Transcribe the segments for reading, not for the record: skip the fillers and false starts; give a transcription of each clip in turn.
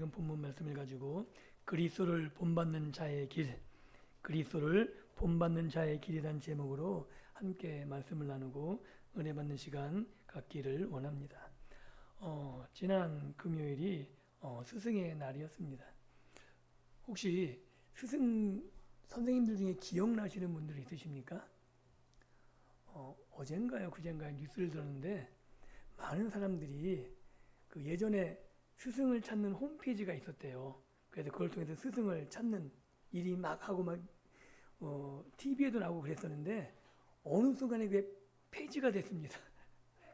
읽은 본문 말씀을 가지고 그리스도를 본받는 자의 길, 그리스도를 본받는 자의 길이란 제목으로 함께 말씀을 나누고 은혜 받는 시간 갖기를 원합니다. 지난 금요일이 스승의 날이었습니다. 혹시 스승 선생님들 중에 기억나시는 분들이 있으십니까? 어젠가요 그젠가요 뉴스를 들었는데 많은 사람들이 그 예전에 스승을 찾는 홈페이지가 있었대요. 그래서 그걸 통해서 스승을 찾는 일이 막 하고 막 TV에도 나오고 그랬었는데 어느 순간에 그게 폐지가 됐습니다.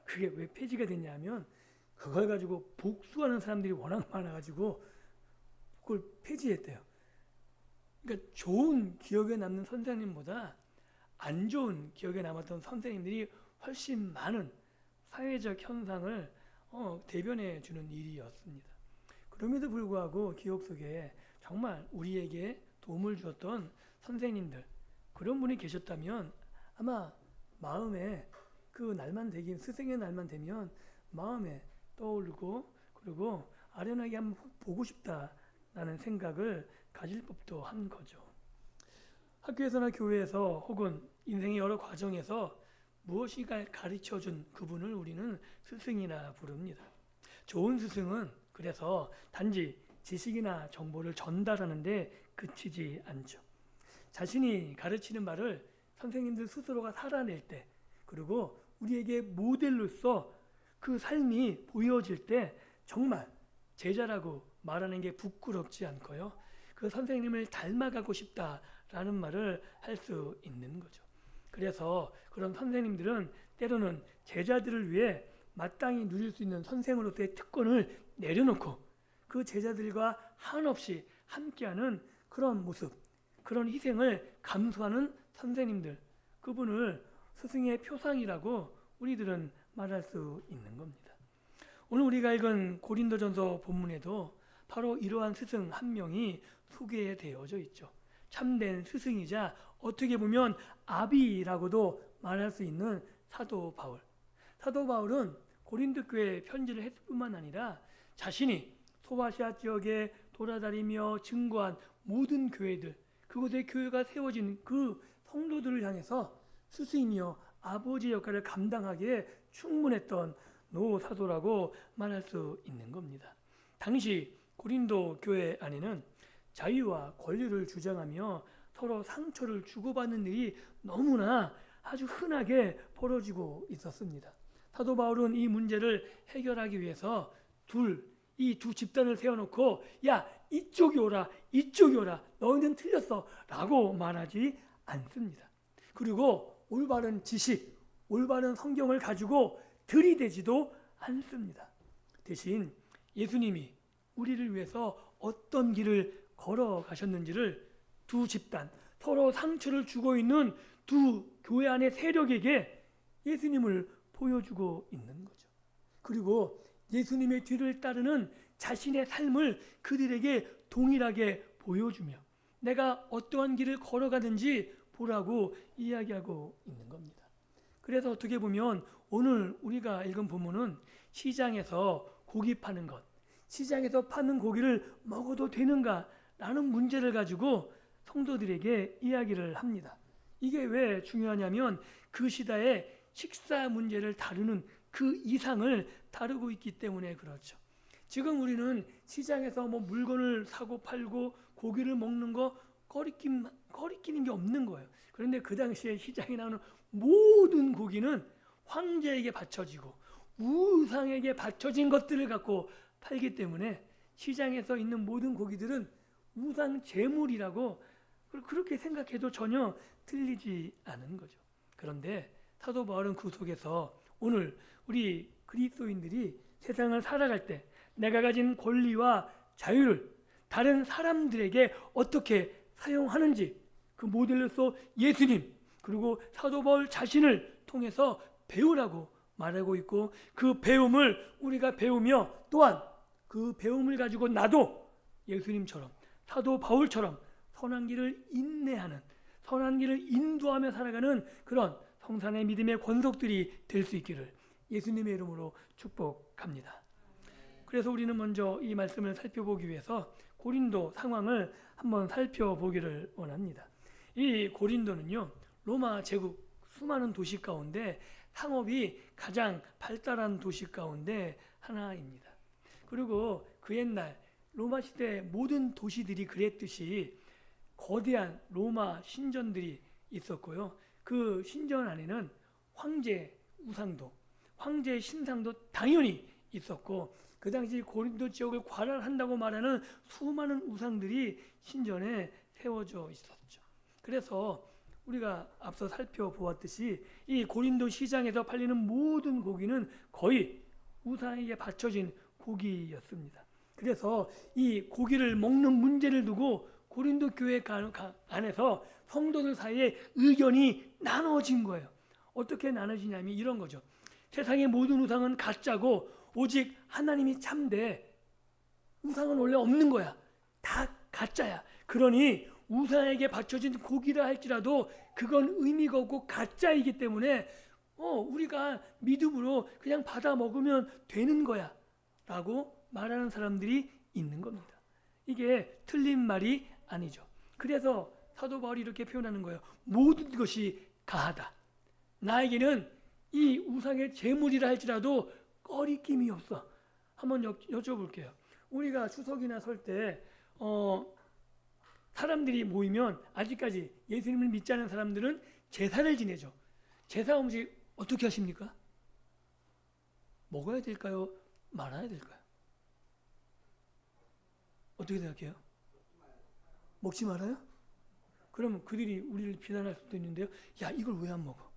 그게 왜 폐지가 됐냐면 그걸 가지고 복수하는 사람들이 워낙 많아가지고 그걸 폐지했대요. 그러니까 좋은 기억에 남는 선생님보다 안 좋은 기억에 남았던 선생님들이 훨씬 많은 사회적 현상을 대변해 주는 일이었습니다. 그럼에도 불구하고 기억 속에 정말 우리에게 도움을 주었던 선생님들, 그런 분이 계셨다면 아마 마음에 그 날만 되긴, 스승의 날만 되면 마음에 떠오르고 그리고 아련하게 한번 보고 싶다라는 생각을 가질 법도 한 거죠. 학교에서나 교회에서 혹은 인생의 여러 과정에서 무엇인가 가르쳐준 그분을 우리는 스승이라 부릅니다. 좋은 스승은 그래서 단지 지식이나 정보를 전달하는 데 그치지 않죠. 자신이 가르치는 말을 선생님들 스스로가 살아낼 때, 그리고 우리에게 모델로서 그 삶이 보여질 때 정말 제자라고 말하는 게 부끄럽지 않고요. 그 선생님을 닮아가고 싶다라는 말을 할 수 있는 거죠. 그래서 그런 선생님들은 때로는 제자들을 위해 마땅히 누릴 수 있는 선생으로서의 특권을 내려놓고 그 제자들과 한없이 함께하는 그런 모습, 그런 희생을 감수하는 선생님들, 그분을 스승의 표상이라고 우리들은 말할 수 있는 겁니다. 오늘 우리가 읽은 고린도전서 본문에도 바로 이러한 스승 한 명이 소개되어져 있죠. 참된 스승이자 어떻게 보면 아비라고도 말할 수 있는 사도 바울. 사도 바울은 고린도 교회에 편지를 했을 뿐만 아니라 자신이 소아시아 지역에 돌아다니며 증거한 모든 교회들, 그곳에 교회가 세워진 그 성도들을 향해서 스승이며 아버지 역할을 감당하기에 충분했던 노사도라고 말할 수 있는 겁니다. 당시 고린도 교회 안에는 자유와 권리를 주장하며 서로 상처를 주고받는 일이 너무나 아주 흔하게 벌어지고 있었습니다. 사도 바울은 이 문제를 해결하기 위해서 이 두 집단을 세워놓고 야 이쪽이 오라 이쪽이 오라 너희는 틀렸어 라고 말하지 않습니다. 그리고 올바른 지식, 올바른 성경을 가지고 들이대지도 않습니다. 대신 예수님이 우리를 위해서 어떤 길을 걸어가셨는지를 두 집단, 서로 상처를 주고 있는 두 교회 안의 세력에게 예수님을 보여주고 있는 거죠. 그리고 예수님의 뒤를 따르는 자신의 삶을 그들에게 동일하게 보여주며 내가 어떠한 길을 걸어가는지 보라고 이야기하고 있는 겁니다. 그래서 어떻게 보면 오늘 우리가 읽은 본문은 시장에서 고기 파는 것, 시장에서 파는 고기를 먹어도 되는가 라는 문제를 가지고 성도들에게 이야기를 합니다. 이게 왜 중요하냐면 그 시대의 식사 문제를 다루는 그 이상을 다루고 있기 때문에 그렇죠. 지금 우리는 시장에서 물건을 사고 팔고 고기를 먹는 거 거리끼는 게 없는 거예요. 그런데 그 당시에 시장에 나오는 모든 고기는 황제에게 바쳐지고 우상에게 바쳐진 것들을 갖고 팔기 때문에 시장에서 있는 모든 고기들은 우상 제물이라고 그렇게 생각해도 전혀 틀리지 않은 거죠. 그런데 사도 바울은 그 속에서 오늘 우리 그리스도인들이 세상을 살아갈 때 내가 가진 권리와 자유를 다른 사람들에게 어떻게 사용하는지 그 모델로서 예수님 그리고 사도 바울 자신을 통해서 배우라고 말하고 있고 그 배움을 우리가 배우며 또한 그 배움을 가지고 나도 예수님처럼 사도 바울처럼 선한 길을 인내하는 선한 길을 인도하며 살아가는 그런 성산의 믿음의 권속들이 될 수 있기를 예수님의 이름으로 축복합니다. 그래서 우리는 먼저 이 말씀을 살펴보기 위해서 고린도 상황을 한번 살펴보기를 원합니다. 이 고린도는요, 로마 제국 수많은 도시 가운데 상업이 가장 발달한 도시 가운데 하나입니다. 그리고 그 옛날 로마 시대 모든 도시들이 그랬듯이 거대한 로마 신전들이 있었고요. 그 신전 안에는 황제 우상도, 황제 신상도 당연히 있었고, 그 당시 고린도 지역을 관할한다고 말하는 수많은 우상들이 신전에 세워져 있었죠. 그래서 우리가 앞서 살펴보았듯이 이 고린도 시장에서 팔리는 모든 고기는 거의 우상에게 바쳐진 고기였습니다. 그래서 이 고기를 먹는 문제를 두고 고린도 교회 안에서 성도들 사이에 의견이 나눠진 거예요. 어떻게 나눠지냐면 이런 거죠. 세상의 모든 우상은 가짜고 오직 하나님이 참되 우상은 원래 없는 거야. 다 가짜야. 그러니 우상에게 바쳐진 고기라 할지라도 그건 의미가 없고 가짜이기 때문에 우리가 믿음으로 그냥 받아 먹으면 되는 거야 라고 말하는 사람들이 있는 겁니다. 이게 틀린 말이 아니죠. 그래서 사도 바울이 이렇게 표현하는 거예요. 모든 것이 가하다. 나에게는 이 우상의 제물이라 할지라도 꺼리낌이 없어. 한번 여쭤볼게요. 우리가 추석이나 설 때 사람들이 모이면 아직까지 예수님을 믿지 않는 사람들은 제사를 지내죠. 제사 음식 어떻게 하십니까? 먹어야 될까요? 말아야 될까요? 어떻게 생각해요? 먹지 말아요? 그러면 그들이 우리를 비난할 수도 있는데요. 야, 이걸 왜 안 먹어?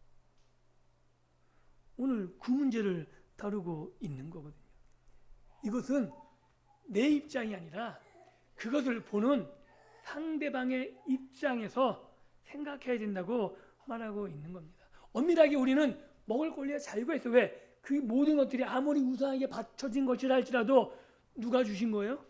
오늘 그 문제를 다루고 있는 거거든요. 이것은 내 입장이 아니라 그것을 보는 상대방의 입장에서 생각해야 된다고 말하고 있는 겁니다. 엄밀하게 우리는 먹을 권리와 자유가 있어. 왜? 그 모든 것들이 아무리 우상에게 바쳐진 것이라 할지라도 누가 주신 거예요?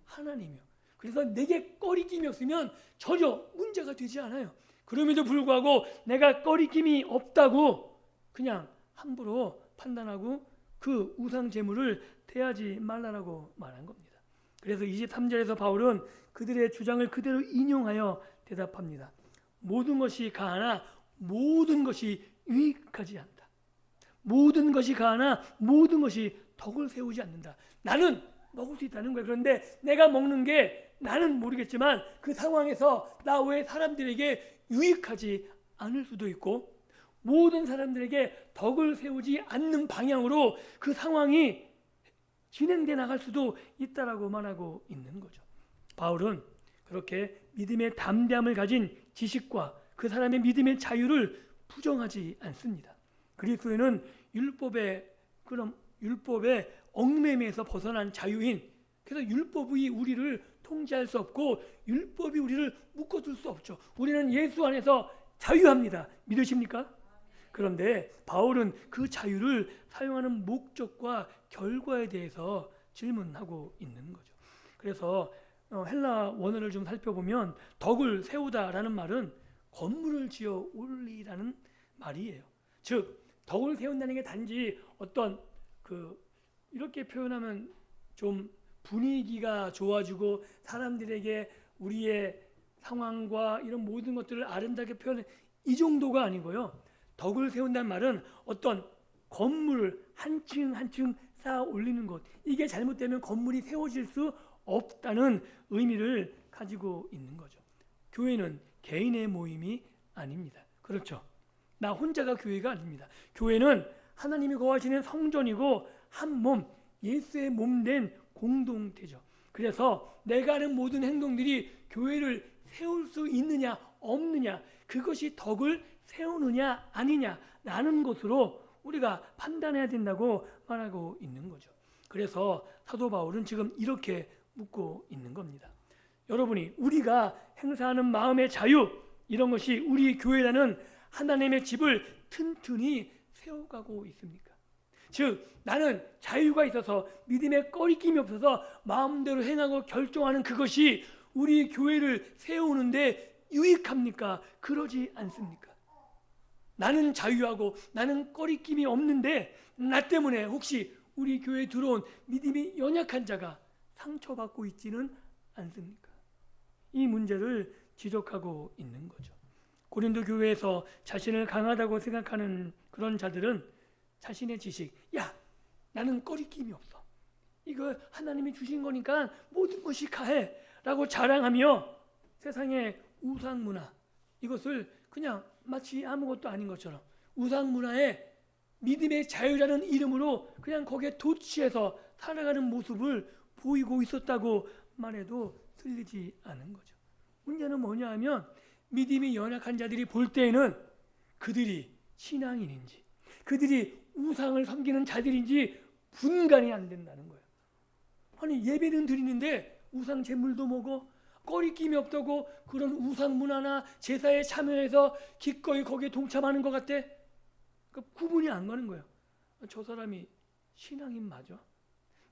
하나님이요. 그래서 내게 꺼리낌이 없으면 전혀 문제가 되지 않아요. 그럼에도 불구하고 내가 꺼리낌이 없다고 그냥 함부로 판단하고 그 우상 제물을 대하지 말라라고 말한 겁니다. 그래서 23절에서 바울은 그들의 주장을 그대로 인용하여 대답합니다. 모든 것이 가하나 모든 것이 유익하지 않다. 모든 것이 가하나 모든 것이 덕을 세우지 않는다. 나는 먹을 수 있다는 거예요. 그런데 내가 먹는 게 나는 모르겠지만 그 상황에서 나 외에 사람들에게 유익하지 않을 수도 있고 모든 사람들에게 덕을 세우지 않는 방향으로 그 상황이 진행돼 나갈 수도 있다라고 말하고 있는 거죠. 바울은 그렇게 믿음의 담대함을 가진 지식과 그 사람의 믿음의 자유를 부정하지 않습니다. 그리스도인은 율법의 얽매임에서 벗어난 자유인, 그래서 율법이 우리를 통제할 수 없고 율법이 우리를 묶어둘 수 없죠. 우리는 예수 안에서 자유합니다. 믿으십니까? 그런데 바울은 그 자유를 사용하는 목적과 결과에 대해서 질문하고 있는 거죠. 그래서 헬라 원어를 좀 살펴보면 덕을 세우다라는 말은 건물을 지어 올리라는 말이에요. 즉 덕을 세운다는 게 단지 어떤 이렇게 표현하면 좀 분위기가 좋아지고 사람들에게 우리의 상황과 이런 모든 것들을 아름답게 표현해 이 정도가 아니고요. 덕을 세운다는 말은 어떤 건물을 한 층 한 층 쌓아 올리는 것, 이게 잘못되면 건물이 세워질 수 없다는 의미를 가지고 있는 거죠. 교회는 개인의 모임이 아닙니다. 그렇죠? 나 혼자가 교회가 아닙니다. 교회는 하나님이 거하시는 성전이고 한 몸, 예수의 몸 된 공동체죠. 그래서 내가 하는 모든 행동들이 교회를 세울 수 있느냐 없느냐, 그것이 덕을 세우느냐 아니냐라는 것으로 우리가 판단해야 된다고 말하고 있는 거죠. 그래서 사도 바울은 지금 이렇게 묻고 있는 겁니다. 여러분이 우리가 행사하는 마음의 자유, 이런 것이 우리 교회라는 하나님의 집을 튼튼히 세워가고 있습니까? 즉 나는 자유가 있어서 믿음에 꺼리낌이 없어서 마음대로 행하고 결정하는 그것이 우리 교회를 세우는데 유익합니까? 그러지 않습니까? 나는 자유하고 나는 꺼리낌이 없는데 나 때문에 혹시 우리 교회에 들어온 믿음이 연약한 자가 상처받고 있지는 않습니까? 이 문제를 지적하고 있는 거죠. 고린도 교회에서 자신을 강하다고 생각하는 그런 자들은 자신의 지식, 야, 나는 꺼리낌이 없어. 이거 하나님이 주신 거니까 모든 것이 가해 라고 자랑하며 세상의 우상문화, 이것을 그냥 마치 아무것도 아닌 것처럼 우상문화에 믿음의 자유라는 이름으로 그냥 거기에 도취해서 살아가는 모습을 보이고 있었다고 말해도 틀리지 않은 거죠. 문제는 뭐냐 하면 믿음이 연약한 자들이 볼 때에는 그들이 신앙인인지 그들이 우상을 섬기는 자들인지 분간이 안 된다는 거예요. 아니 예배는 드리는데 우상 제물도 먹어? 꺼리낌이 없다고 그런 우상 문화나 제사에 참여해서 기꺼이 거기에 동참하는 것 같아? 그러니까 구분이 안 가는 거예요. 저 사람이 신앙인 맞아?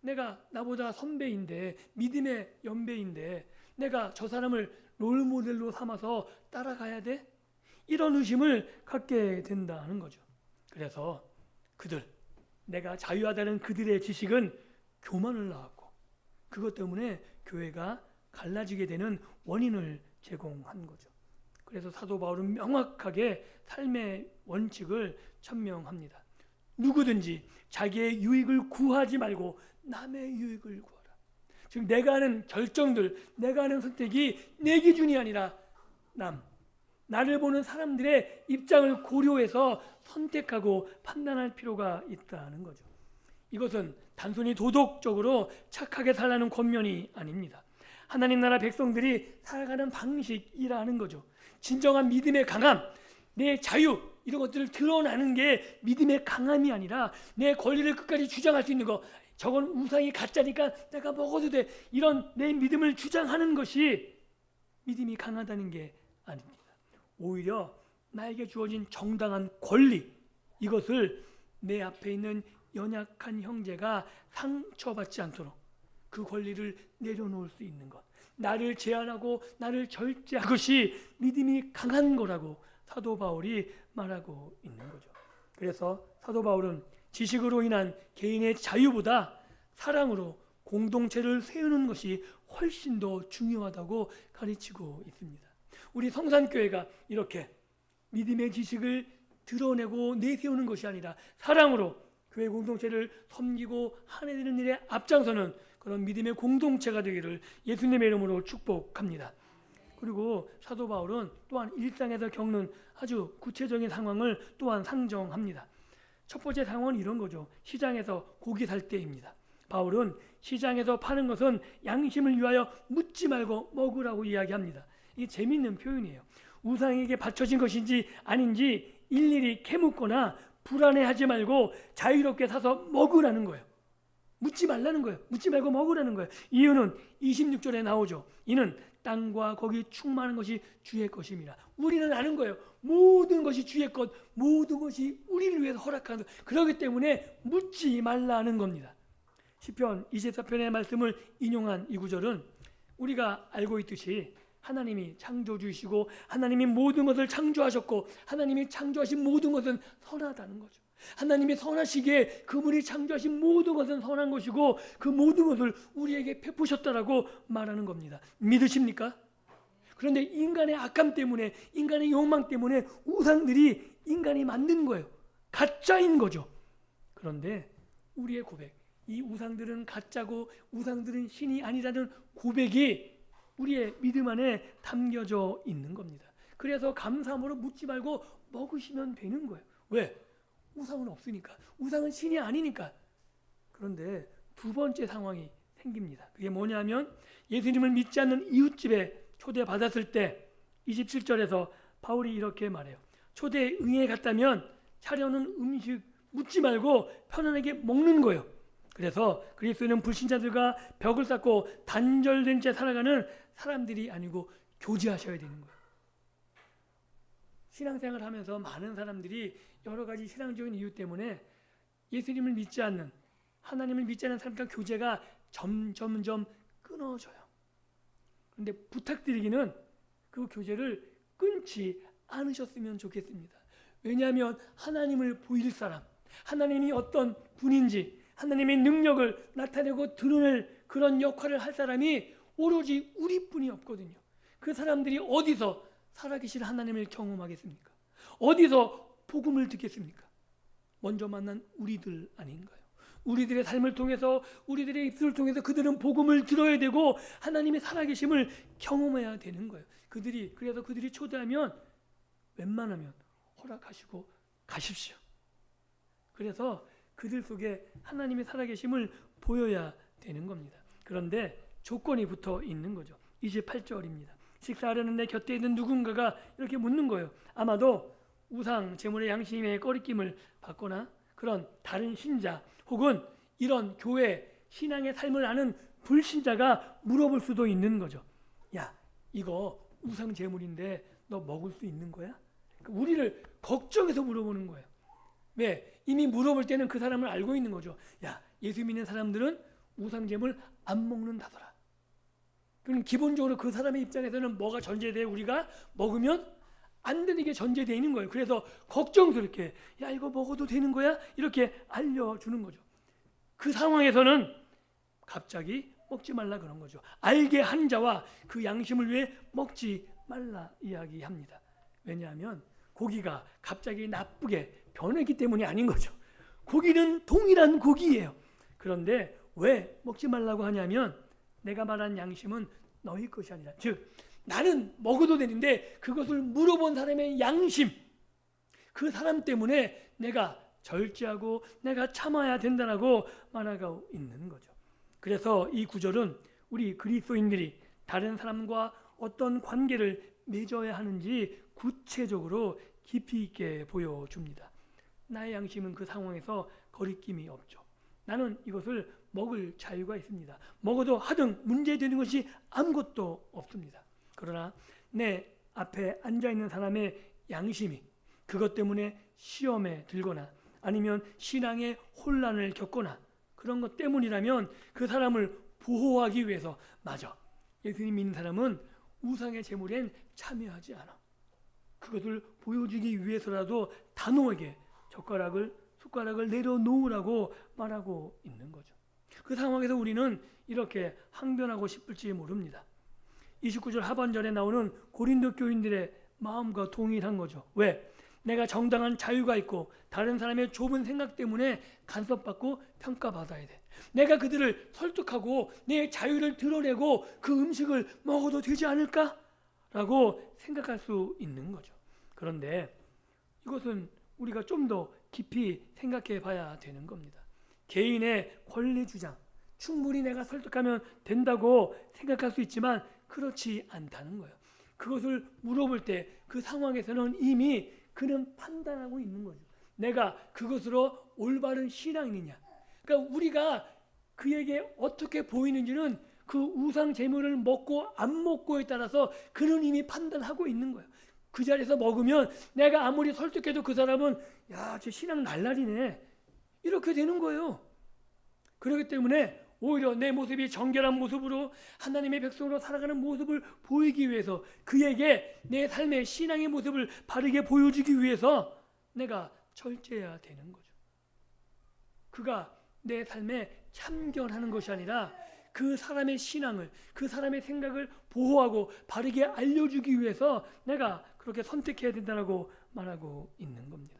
내가 나보다 선배인데 믿음의 연배인데 내가 저 사람을 롤모델로 삼아서 따라가야 돼? 이런 의심을 갖게 된다는 거죠. 그래서 내가 자유하다는 그들의 지식은 교만을 낳았고 그것 때문에 교회가 갈라지게 되는 원인을 제공한 거죠. 그래서 사도 바울은 명확하게 삶의 원칙을 천명합니다. 누구든지 자기의 유익을 구하지 말고 남의 유익을 구하라. 즉 내가 하는 결정들, 내가 하는 선택이 내 기준이 아니라 나를 보는 사람들의 입장을 고려해서 선택하고 판단할 필요가 있다는 거죠. 이것은 단순히 도덕적으로 착하게 살라는 권면이 아닙니다. 하나님 나라 백성들이 살아가는 방식이라는 거죠. 진정한 믿음의 강함, 내 자유 이런 것들을 드러나는 게 믿음의 강함이 아니라 내 권리를 끝까지 주장할 수 있는 거, 저건 우상이 가짜니까 내가 먹어도 돼, 이런 내 믿음을 주장하는 것이 믿음이 강하다는 게 아닙니다. 오히려 나에게 주어진 정당한 권리, 이것을 내 앞에 있는 연약한 형제가 상처받지 않도록 그 권리를 내려놓을 수 있는 것, 나를 제한하고 나를 절제하는 것이 믿음이 강한 거라고 사도 바울이 말하고 있는 거죠. 그래서 사도 바울은 지식으로 인한 개인의 자유보다 사랑으로 공동체를 세우는 것이 훨씬 더 중요하다고 가르치고 있습니다. 우리 성산교회가 이렇게 믿음의 지식을 드러내고 내세우는 것이 아니라 사랑으로 교회 공동체를 섬기고 하나되는 일에 앞장서는 그런 믿음의 공동체가 되기를 예수님의 이름으로 축복합니다. 그리고 사도 바울은 또한 일상에서 겪는 아주 구체적인 상황을 또한 상정합니다. 첫 번째 상황은 이런 거죠. 시장에서 고기 살 때입니다. 바울은 시장에서 파는 것은 양심을 위하여 묻지 말고 먹으라고 이야기합니다. 이게 재미있는 표현이에요. 우상에게 바쳐진 것인지 아닌지 일일이 캐묻거나 불안해하지 말고 자유롭게 사서 먹으라는 거예요. 묻지 말라는 거예요. 묻지 말고 먹으라는 거예요. 이유는 26절에 나오죠. 이는 땅과 거기 충만한 것이 주의 것입니다. 우리는 아는 거예요. 모든 것이 주의 것, 모든 것이 우리를 위해서 허락하는 것. 그렇기 때문에 묻지 말라는 겁니다. 시편 24편의 말씀을 인용한 이 구절은 우리가 알고 있듯이 하나님이 창조주이시고 하나님이 모든 것을 창조하셨고 하나님이 창조하신 모든 것은 선하다는 거죠. 하나님이 선하시기에 그분이 창조하신 모든 것은 선한 것이고 그 모든 것을 우리에게 베푸셨다라고 말하는 겁니다. 믿으십니까? 그런데 인간의 악함 때문에, 인간의 욕망 때문에 우상들이 인간이 만든 거예요. 가짜인 거죠. 그런데 우리의 고백, 이 우상들은 가짜고 우상들은 신이 아니라는 고백이 우리의 믿음 안에 담겨져 있는 겁니다. 그래서 감사함으로 묻지 말고 먹으시면 되는 거예요. 왜? 우상은 없으니까. 우상은 신이 아니니까. 그런데 두 번째 상황이 생깁니다. 그게 뭐냐면 예수님을 믿지 않는 이웃집에 초대받았을 때 27절에서 바울이 이렇게 말해요. 초대에 응해 갔다면 차려놓은 음식 묻지 말고 편안하게 먹는 거예요. 그래서 그리스도는 불신자들과 벽을 쌓고 단절된 채 살아가는 사람들이 아니고 교제하셔야 되는 거예요. 신앙생활을 하면서 많은 사람들이 여러 가지 신앙적인 이유 때문에 예수님을 믿지 않는, 하나님을 믿지 않는 사람과 교제가 점점 끊어져요. 그런데 부탁드리기는 그 교제를 끊지 않으셨으면 좋겠습니다. 왜냐하면 하나님을 보일 사람, 하나님이 어떤 분인지, 하나님의 능력을 나타내고 드러낼 그런 역할을 할 사람이 오로지 우리뿐이 없거든요. 그 사람들이 어디서 살아계신 하나님을 경험하겠습니까? 어디서 복음을 듣겠습니까? 먼저 만난 우리들 아닌가요? 우리들의 삶을 통해서, 우리들의 입술을 통해서 그들은 복음을 들어야 되고 하나님의 살아계심을 경험해야 되는 거예요. 그래서 그들이 초대하면 웬만하면 허락하시고 가십시오. 그래서 그들 속에 하나님의 살아계심을 보여야 되는 겁니다. 그런데 조건이 붙어 있는 거죠. 28절입니다. 식사하려는 내 곁에 있는 누군가가 이렇게 묻는 거예요. 아마도 우상 제물의 양심의 꺼리낌을 받거나 그런 다른 신자 혹은 이런 교회 신앙의 삶을 아는 불신자가 물어볼 수도 있는 거죠. 야, 이거 우상 제물인데 너 먹을 수 있는 거야? 우리를 걱정해서 물어보는 거예요. 왜? 이미 물어볼 때는 그 사람을 알고 있는 거죠. 야, 예수 믿는 사람들은 우상 제물 안 먹는다더라. 그럼 기본적으로 그 사람의 입장에서는 뭐가 전제돼? 우리가 먹으면 안 되는 게 전제되어 있는 거예요. 그래서 걱정스럽게 야, 이거 먹어도 되는 거야? 이렇게 알려주는 거죠. 그 상황에서는 갑자기 먹지 말라 그런 거죠. 알게 한 자와 그 양심을 위해 먹지 말라 이야기합니다. 왜냐하면 고기가 갑자기 나쁘게 변했기 때문이 아닌 거죠. 고기는 동일한 고기예요. 그런데 왜 먹지 말라고 하냐면 내가 말한 양심은 너희 것이 아니라, 즉 나는 먹어도 되는데 그것을 물어본 사람의 양심, 그 사람 때문에 내가 절제하고 내가 참아야 된다라고 말하고 있는 거죠. 그래서 이 구절은 우리 그리스도인들이 다른 사람과 어떤 관계를 맺어야 하는지 구체적으로 깊이 있게 보여줍니다. 나의 양심은 그 상황에서 거리낌이 없죠. 나는 이것을 먹을 자유가 있습니다. 먹어도 하등 문제되는 것이 아무것도 없습니다. 그러나 내 앞에 앉아있는 사람의 양심이 그것 때문에 시험에 들거나 아니면 신앙의 혼란을 겪거나 그런 것 때문이라면 그 사람을 보호하기 위해서, 맞아, 예수님 믿는 사람은 우상의 제물엔 참여하지 않아. 그것을 보여주기 위해서라도 단호하게 숟가락을 내려놓으라고 말하고 있는 거죠. 그 상황에서 우리는 이렇게 항변하고 싶을지 모릅니다. 29절 하반절에 나오는 고린도 교인들의 마음과 동일한 거죠. 왜? 내가 정당한 자유가 있고 다른 사람의 좁은 생각 때문에 간섭받고 평가받아야 돼. 내가 그들을 설득하고 내 자유를 드러내고 그 음식을 먹어도 되지 않을까? 라고 생각할 수 있는 거죠. 그런데 이것은 우리가 좀 더 깊이 생각해 봐야 되는 겁니다. 개인의 권리 주장, 충분히 내가 설득하면 된다고 생각할 수 있지만 그렇지 않다는 거예요. 그것을 물어볼 때 그 상황에서는 이미 그는 판단하고 있는 거죠. 내가 그것으로 올바른 신앙이냐. 그러니까 우리가 그에게 어떻게 보이는지는 그 우상 제물을 먹고 안 먹고에 따라서 그는 이미 판단하고 있는 거예요. 그 자리에서 먹으면 내가 아무리 설득해도 그 사람은 야, 저 신앙 날라리네, 이렇게 되는 거예요. 그렇기 때문에 오히려 내 모습이 정결한 모습으로 하나님의 백성으로 살아가는 모습을 보이기 위해서, 그에게 내 삶의 신앙의 모습을 바르게 보여주기 위해서 내가 절제해야 되는 거죠. 그가 내 삶에 참견하는 것이 아니라 그 사람의 신앙을, 그 사람의 생각을 보호하고 바르게 알려주기 위해서 내가 그렇게 선택해야 된다고 말하고 있는 겁니다.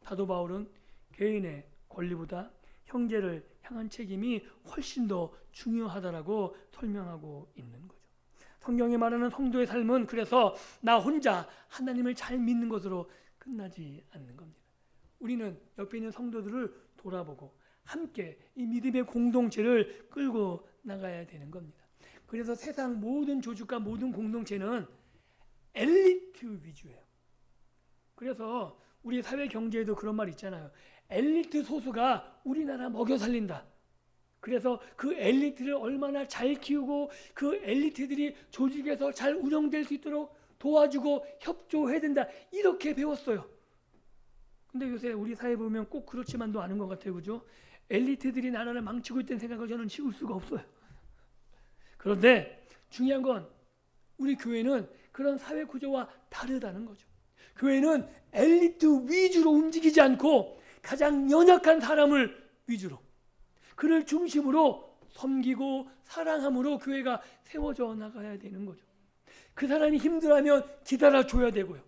사도 바울은 개인의 권리보다 형제를 향한 책임이 훨씬 더 중요하다라고 설명하고 있는 거죠. 성경이 말하는 성도의 삶은 그래서 나 혼자 하나님을 잘 믿는 것으로 끝나지 않는 겁니다. 우리는 옆에 있는 성도들을 돌아보고 함께 이 믿음의 공동체를 끌고 나가야 되는 겁니다. 그래서 세상 모든 조직과 모든 공동체는 엘리트 위주예요. 그래서 우리 사회 경제에도 그런 말 있잖아요. 엘리트 소수가 우리나라 먹여 살린다. 그래서 그 엘리트를 얼마나 잘 키우고 그 엘리트들이 조직에서 잘 운영될 수 있도록 도와주고 협조해야 된다. 이렇게 배웠어요. 근데 요새 우리 사회 보면 꼭 그렇지만도 않은 것 같아요. 그죠? 엘리트들이 나라를 망치고 있다는 생각을 저는 지울 수가 없어요. 그런데 중요한 건 우리 교회는 그런 사회 구조와 다르다는 거죠. 교회는 엘리트 위주로 움직이지 않고 가장 연약한 사람을 위주로, 그를 중심으로 섬기고 사랑함으로 교회가 세워져 나가야 되는 거죠. 그 사람이 힘들어하면 기다려줘야 되고요.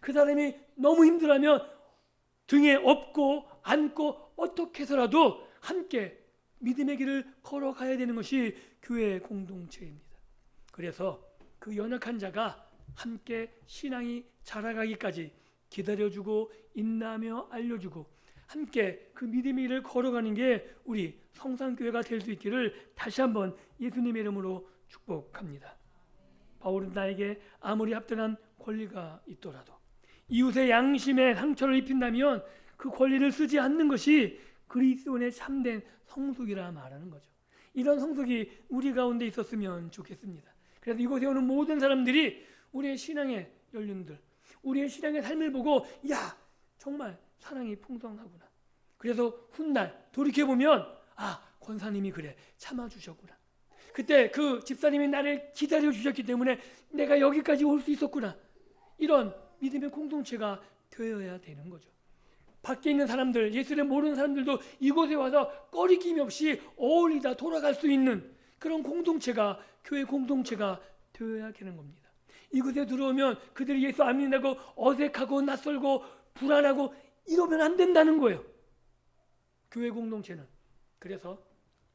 그 사람이 너무 힘들어하면 등에 업고 안고 어떻게 해서라도 함께 믿음의 길을 걸어가야 되는 것이 교회 공동체입니다. 그래서 그 연약한 자가 함께 신앙이 자라가기까지 기다려주고 인내하며 알려주고 함께 그 믿음의 길을 걸어가는 게 우리 성산교회가 될 수 있기를 다시 한번 예수님의 이름으로 축복합니다. 바울은 나에게 아무리 합당한 권리가 있더라도 이웃의 양심에 상처를 입힌다면 그 권리를 쓰지 않는 것이 그리스도인의 참된 성숙이라 말하는 거죠. 이런 성숙이 우리 가운데 있었으면 좋겠습니다. 그래서 이곳에 오는 모든 사람들이 우리의 신앙의 연륜들, 우리의 신앙의 삶을 보고 야, 정말 사랑이 풍성하구나. 그래서 훗날 돌이켜보면 권사님이 그래 참아주셨구나. 그때 그 집사님이 나를 기다려주셨기 때문에 내가 여기까지 올 수 있었구나. 이런 믿음의 공동체가 되어야 되는 거죠. 밖에 있는 사람들, 예수를 모르는 사람들도 이곳에 와서 꺼리낌 없이 어울리다 돌아갈 수 있는 그런 공동체가, 교회 공동체가 되어야 되는 겁니다. 이곳에 들어오면 그들이 예수 안 믿는다고 어색하고 낯설고 불안하고 이러면 안 된다는 거예요. 교회 공동체는. 그래서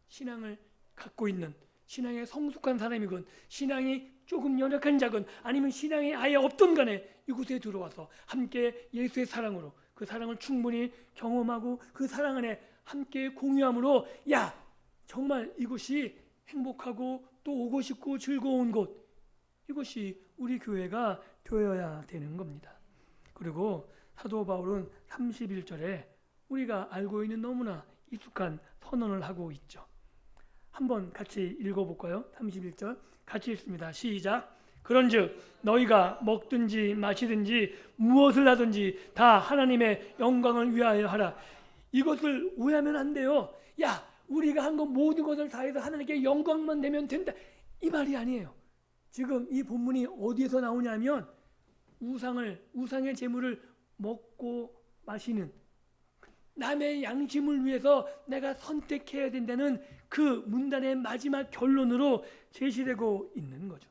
신앙을 갖고 있는, 신앙에 성숙한 사람이건 신앙이 조금 연약한 자건 아니면 신앙이 아예 없던 간에 이곳에 들어와서 함께 예수의 사랑으로 그 사랑을 충분히 경험하고 그 사랑 안에 함께 공유함으로 야, 정말 이곳이 행복하고 또 오고 싶고 즐거운 곳, 이것이 우리 교회가 되어야 되는 겁니다. 그리고 사도 바울은 31절에 우리가 알고 있는 너무나 익숙한 선언을 하고 있죠. 한번 같이 읽어볼까요? 31절 같이 읽습니다. 시작. 그런즉 너희가 먹든지 마시든지 무엇을 하든지 다 하나님의 영광을 위하여 하라. 이것을 오해하면 안 돼요. 야, 우리가 한 것 모든 것을 다해서 하나님께 영광만 내면 된다, 이 말이 아니에요. 지금 이 본문이 어디에서 나오냐면 우상의 제물을 먹고 마시는, 남의 양심을 위해서 내가 선택해야 된다는 그 문단의 마지막 결론으로 제시되고 있는 거죠.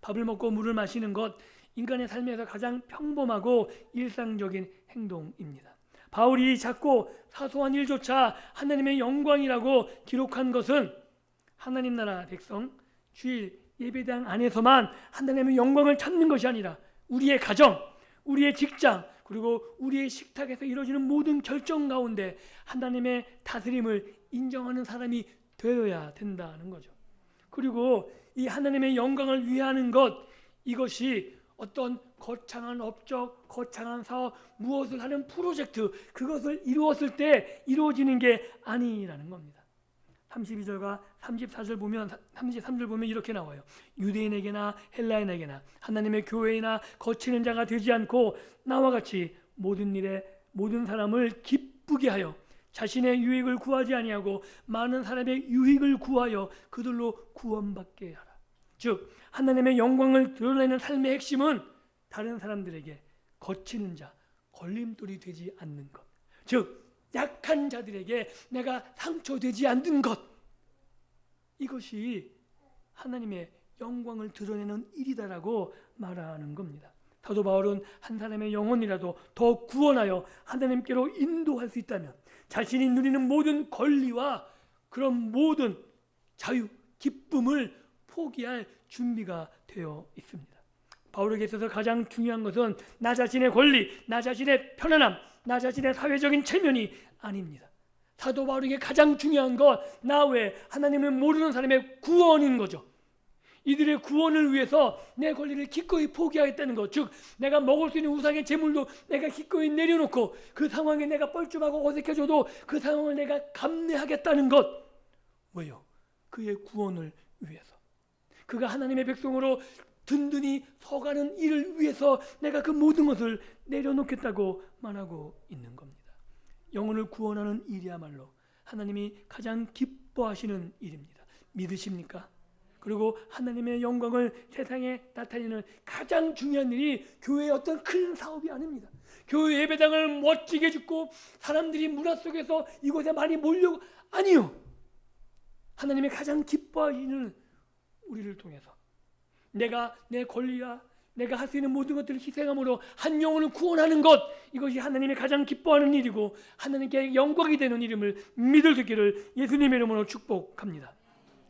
밥을 먹고 물을 마시는 것, 인간의 삶에서 가장 평범하고 일상적인 행동입니다. 바울이 작고 사소한 일조차 하나님의 영광이라고 기록한 것은 하나님 나라 백성, 주일 예배당 안에서만 하나님의 영광을 찾는 것이 아니라 우리의 가정, 우리의 직장, 그리고 우리의 식탁에서 이루어지는 모든 결정 가운데 하나님의 다스림을 인정하는 사람이 되어야 된다는 거죠. 그리고 이 하나님의 영광을 위하는 것, 이것이 어떤 거창한 업적, 거창한 사업, 무엇을 하는 프로젝트, 그것을 이루었을 때 이루어지는 게 아니라는 겁니다. 32절과 34절 보면, 33절 보면 이렇게 나와요. 유대인에게나 헬라인에게나 하나님의 교회이나 거치는 자가 되지 않고 나와 같이 모든 일에 모든 사람을 기쁘게 하여 자신의 유익을 구하지 아니하고 많은 사람의 유익을 구하여 그들로 구원받게 하라. 즉 하나님의 영광을 드러내는 삶의 핵심은 다른 사람들에게 거치는 자, 걸림돌이 되지 않는 것, 즉 약한 자들에게 내가 상처되지 않는 것, 이것이 하나님의 영광을 드러내는 일이다라고 말하는 겁니다. 사도 바울은 한 사람의 영혼이라도 더 구원하여 하나님께로 인도할 수 있다면 자신이 누리는 모든 권리와 그런 모든 자유, 기쁨을 포기할 준비가 되어 있습니다. 바울에게 있어서 가장 중요한 것은 나 자신의 권리, 나 자신의 편안함, 나 자신의 사회적인 체면이 아닙니다. 사도 바울에게 가장 중요한 것, 나 외에 하나님을 모르는 사람의 구원인 거죠. 이들의 구원을 위해서 내 권리를 기꺼이 포기하겠다는 것, 즉 내가 먹을 수 있는 우상의 제물도 내가 기꺼이 내려놓고 그 상황에 내가 뻘쭘하고 어색해져도 그 상황을 내가 감내하겠다는 것. 왜요? 그의 구원을 위해서, 그가 하나님의 백성으로 든든히 서가는 일을 위해서 내가 그 모든 것을 내려놓겠다고 말하고 있는 겁니다. 영혼을 구원하는 일이야말로 하나님이 가장 기뻐하시는 일입니다. 믿으십니까? 그리고 하나님의 영광을 세상에 나타내는 가장 중요한 일이 교회의 어떤 큰 사업이 아닙니다. 교회 예배당을 멋지게 짓고 사람들이 문화 속에서 이곳에 많이 몰려, 아니요. 하나님이 가장 기뻐하시는 우리를 통해서 내가 내 권리와 내가 할 수 있는 모든 것들을 희생함으로 한 영혼을 구원하는 것, 이것이 하나님이 가장 기뻐하는 일이고 하나님께 영광이 되는 이름을 믿을 수 있기를 예수님의 이름으로 축복합니다.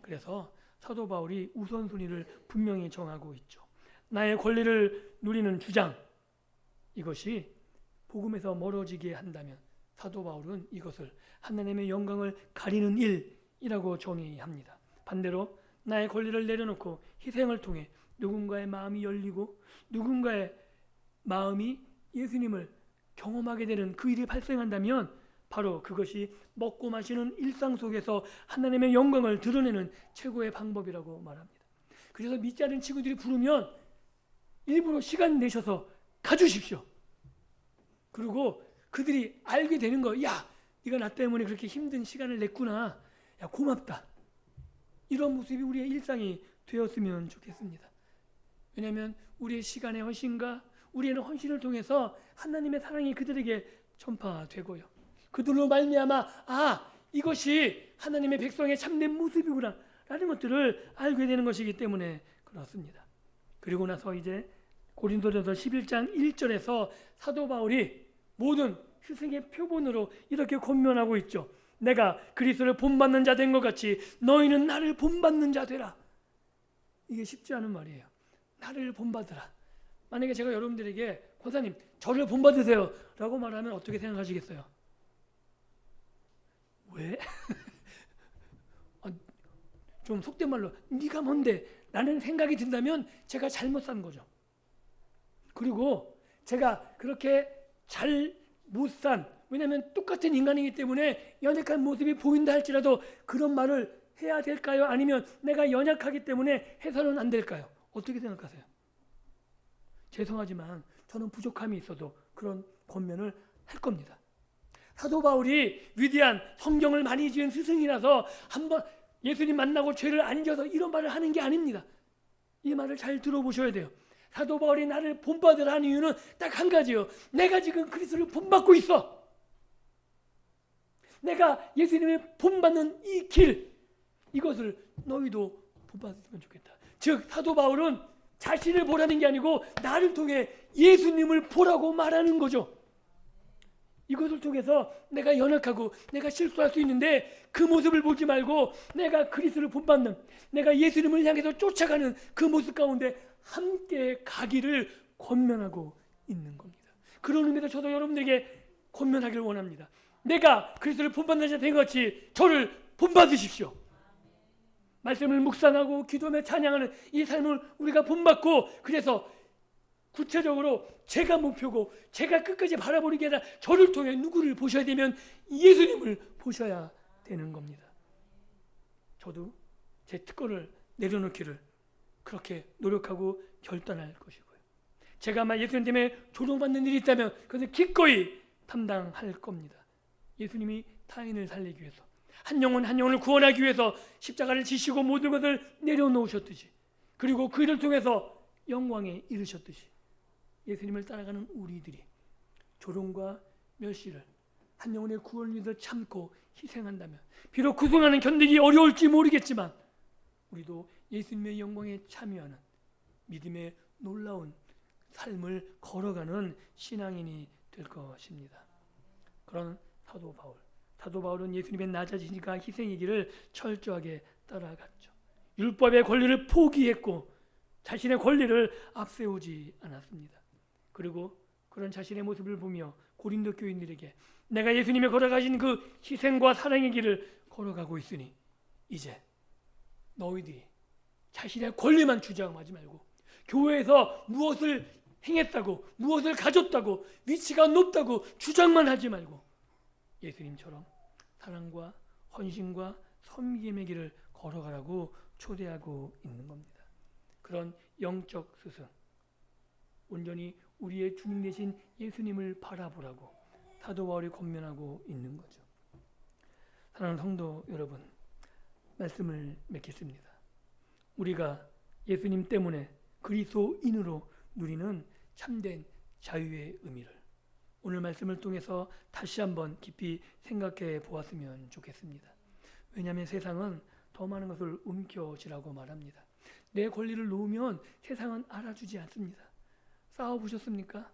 그래서 사도 바울이 우선순위를 분명히 정하고 있죠. 나의 권리를 누리는 주장, 이것이 복음에서 멀어지게 한다면 사도 바울은 이것을 하나님의 영광을 가리는 일이라고 정의합니다. 반대로 나의 권리를 내려놓고 희생을 통해 누군가의 마음이 열리고 누군가의 마음이 예수님을 경험하게 되는 그 일이 발생한다면 바로 그것이 먹고 마시는 일상 속에서 하나님의 영광을 드러내는 최고의 방법이라고 말합니다. 그래서 믿지 않은 친구들이 부르면 일부러 시간 내셔서 가주십시오. 그리고 그들이 알게 되는 거, 야, 네가 나 때문에 그렇게 힘든 시간을 냈구나. 야, 고맙다. 이런 모습이 우리의 일상이 되었으면 좋겠습니다. 왜냐하면 우리의 시간의 헌신과 우리의 헌신을 통해서 하나님의 사랑이 그들에게 전파되고요. 그들로 말미암아 이것이 하나님의 백성의 참된 모습이구나 라는 것들을 알게 되는 것이기 때문에 그렇습니다. 그리고 나서 이제 고린도전서 11장 1절에서 사도 바울이 모든 스승의 표본으로 이렇게 권면하고 있죠. 내가 그리스도를 본받는 자 된 것 같이 너희는 나를 본받는 자 되라. 이게 쉽지 않은 말이에요. 나를 본받으라. 만약에 제가 여러분들에게 권사님 저를 본받으세요 라고 말하면 어떻게 생각하시겠어요? 왜? 좀 속된 말로 네가 뭔데? 라는 생각이 든다면 제가 잘못 산 거죠. 그리고 제가 그렇게 잘 못 산, 왜냐하면 똑같은 인간이기 때문에 연약한 모습이 보인다 할지라도 그런 말을 해야 될까요? 아니면 내가 연약하기 때문에 해서는 안 될까요? 어떻게 생각하세요? 죄송하지만 저는 부족함이 있어도 그런 권면을 할 겁니다. 사도 바울이 위대한 성경을 많이 지은 스승이라서 한번 예수님 만나고 죄를 안 져서 이런 말을 하는 게 아닙니다. 이 말을 잘 들어보셔야 돼요. 사도 바울이 나를 본받으라 하는 이유는 딱 한 가지요. 내가 지금 그리스도를 본받고 있어. 내가 예수님을 본받는 이 길, 이것을 너희도 본받으면 좋겠다. 즉 사도 바울은 자신을 보라는 게 아니고 나를 통해 예수님을 보라고 말하는 거죠. 이것을 통해서 내가 연약하고 내가 실수할 수 있는데 그 모습을 보지 말고 내가 그리스도를 본받는, 내가 예수님을 향해서 쫓아가는 그 모습 가운데 함께 가기를 권면하고 있는 겁니다. 그런 의미에서 저도 여러분들에게 권면하기를 원합니다. 내가 그리스도를 본받는 자 된 것 같이 저를 본받으십시오. 말씀을 묵상하고 기도하며 찬양하는 이 삶을 우리가 본받고, 그래서 구체적으로 제가 목표고 제가 끝까지 바라보는 게 아니라 저를 통해 누구를 보셔야 되면 예수님을 보셔야 되는 겁니다. 저도 제 특권을 내려놓기를 그렇게 노력하고 결단할 것이고요. 제가 아마 예수님 때문에 조롱받는 일이 있다면 그것을 기꺼이 담당할 겁니다. 예수님이 타인을 살리기 위해서, 한 영혼 한 영혼을 구원하기 위해서 십자가를 지시고 모든 것을 내려놓으셨듯이, 그리고 그를 통해서 영광에 이르셨듯이 예수님을 따라가는 우리들이 조롱과 멸시를 한 영혼의 구원을 위해서 참고 희생한다면, 비록 그 순간은 견디기 어려울지 모르겠지만 우리도 예수님의 영광에 참여하는 믿음의 놀라운 삶을 걸어가는 신앙인이 될 것입니다. 그런 사도 바울은 예수님의 낮아지니까 희생의 길을 철저하게 따라갔죠. 율법의 권리를 포기했고 자신의 권리를 앞세우지 않았습니다. 그리고 그런 자신의 모습을 보며 고린도 교인들에게 내가 예수님이 걸어가신 그 희생과 사랑의 길을 걸어가고 있으니 이제 너희들이 자신의 권리만 주장하지 말고 교회에서 무엇을 행했다고, 무엇을 가졌다고, 위치가 높다고 주장만 하지 말고 예수님처럼 사랑과 헌신과 섬김의 길을 걸어가라고 초대하고 있는 겁니다. 그런 영적 스승, 온전히 우리의 주님 되신 예수님을 바라보라고 사도 바울이 권면하고 있는 거죠. 사랑하는 성도 여러분, 말씀을 맺겠습니다. 우리가 예수님 때문에 그리스도인으로 누리는 참된 자유의 의미를 오늘 말씀을 통해서 다시 한번 깊이 생각해 보았으면 좋겠습니다. 왜냐하면 세상은 더 많은 것을 움켜쥐라고 말합니다. 내 권리를 놓으면 세상은 알아주지 않습니다. 싸워보셨습니까?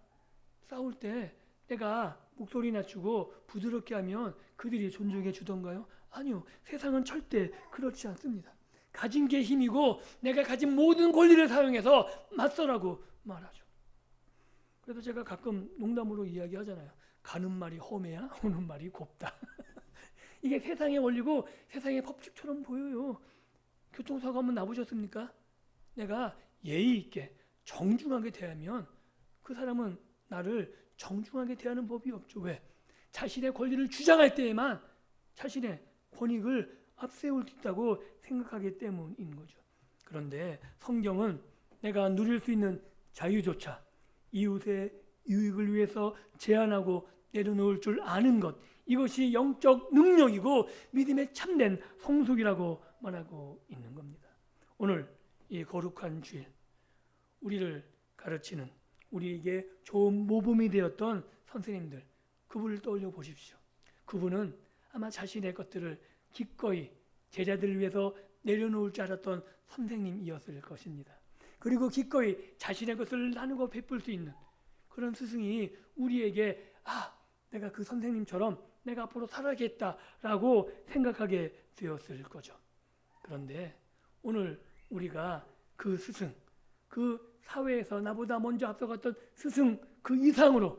싸울 때 내가 목소리 낮추고 부드럽게 하면 그들이 존중해 주던가요? 아니요. 세상은 절대 그렇지 않습니다. 가진 게 힘이고 내가 가진 모든 권리를 사용해서 맞서라고 말하죠. 그래서 제가 가끔 농담으로 이야기하잖아요. 가는 말이 험해야 오는 말이 곱다. 이게 세상의 원리고 세상의 법칙처럼 보여요. 교통사고 한번 나보셨습니까? 내가 예의 있게 정중하게 대하면 그 사람은 나를 정중하게 대하는 법이 없죠. 왜? 자신의 권리를 주장할 때에만 자신의 권익을 앞세울 수 있다고 생각하기 때문인 거죠. 그런데 성경은 내가 누릴 수 있는 자유조차 이웃의 유익을 위해서 제한하고 내려놓을 줄 아는 것, 이것이 영적 능력이고 믿음의 참된 성숙이라고 말하고 있는 겁니다. 오늘 이 거룩한 주일 우리를 가르치는, 우리에게 좋은 모범이 되었던 선생님들, 그분을 떠올려 보십시오. 그분은 아마 자신의 것들을 기꺼이 제자들을 위해서 내려놓을 줄 알았던 선생님이었을 것입니다. 그리고 기꺼이 자신의 것을 나누고 베풀 수 있는 그런 스승이 우리에게 내가 그 선생님처럼 내가 앞으로 살아야겠다라고 생각하게 되었을 거죠. 그런데 오늘 우리가 그 스승, 그 사회에서 나보다 먼저 앞서갔던 스승 그 이상으로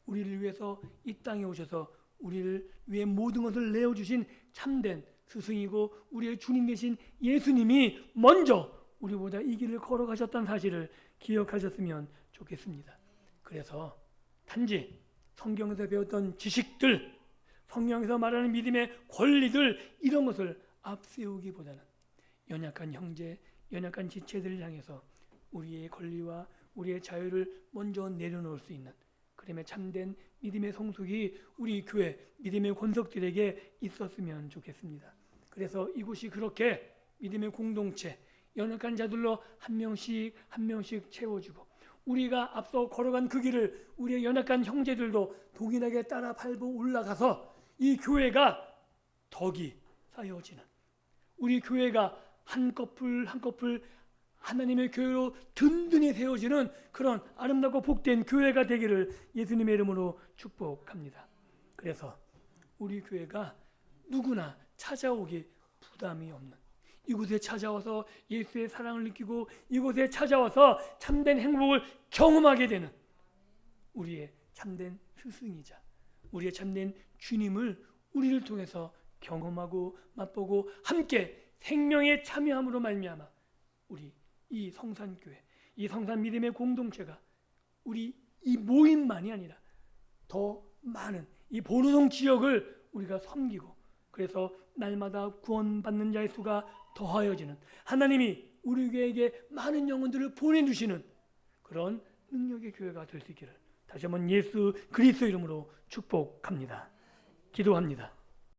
우리를 위해서 이 땅에 오셔서 우리를 위해 모든 것을 내어주신 참된 스승이고 우리의 주님 되신 예수님이 먼저 우리보다 이 길을 걸어가셨다는 사실을 기억하셨으면 좋겠습니다. 그래서 단지 성경에서 배웠던 지식들, 성경에서 말하는 믿음의 권리들, 이런 것을 앞세우기보다는 연약한 형제, 연약한 지체들을 향해서 우리의 권리와 우리의 자유를 먼저 내려놓을 수 있는 그림의 참된 믿음의 성숙이 우리 교회 믿음의 권석들에게 있었으면 좋겠습니다. 그래서 이곳이 그렇게 믿음의 공동체, 연약한 자들로 한 명씩 채워주고 우리가 앞서 걸어간 그 길을 우리의 연약한 형제들도 동일하게 따라 밟고 올라가서 이 교회가 덕이 쌓여지는, 우리 교회가 한 커플 한 커플 하나님의 교회로 든든히 세워지는 그런 아름답고 복된 교회가 되기를 예수님의 이름으로 축복합니다. 그래서 우리 교회가 누구나 찾아오기 부담이 없는, 이곳에 찾아와서 예수의 사랑을 느끼고 이곳에 찾아와서 참된 행복을 경험하게 되는 우리의 참된 스승이자 우리의 참된 주님을 우리를 통해서 경험하고 맛보고 함께 생명에 참여함으로 말미암아 우리 이 성산교회, 이 성산 믿음의 공동체가 우리 이 모임만이 아니라 더 많은 이 보르동 지역을 우리가 섬기고 그래서 날마다 구원받는 자의 수가 더하여지는, 하나님이 우리 교회에게 많은 영혼들을 보내주시는 그런 능력의 교회가 될 수 있기를 다시 한번 예수 그리스도 이름으로 축복합니다. 기도합니다.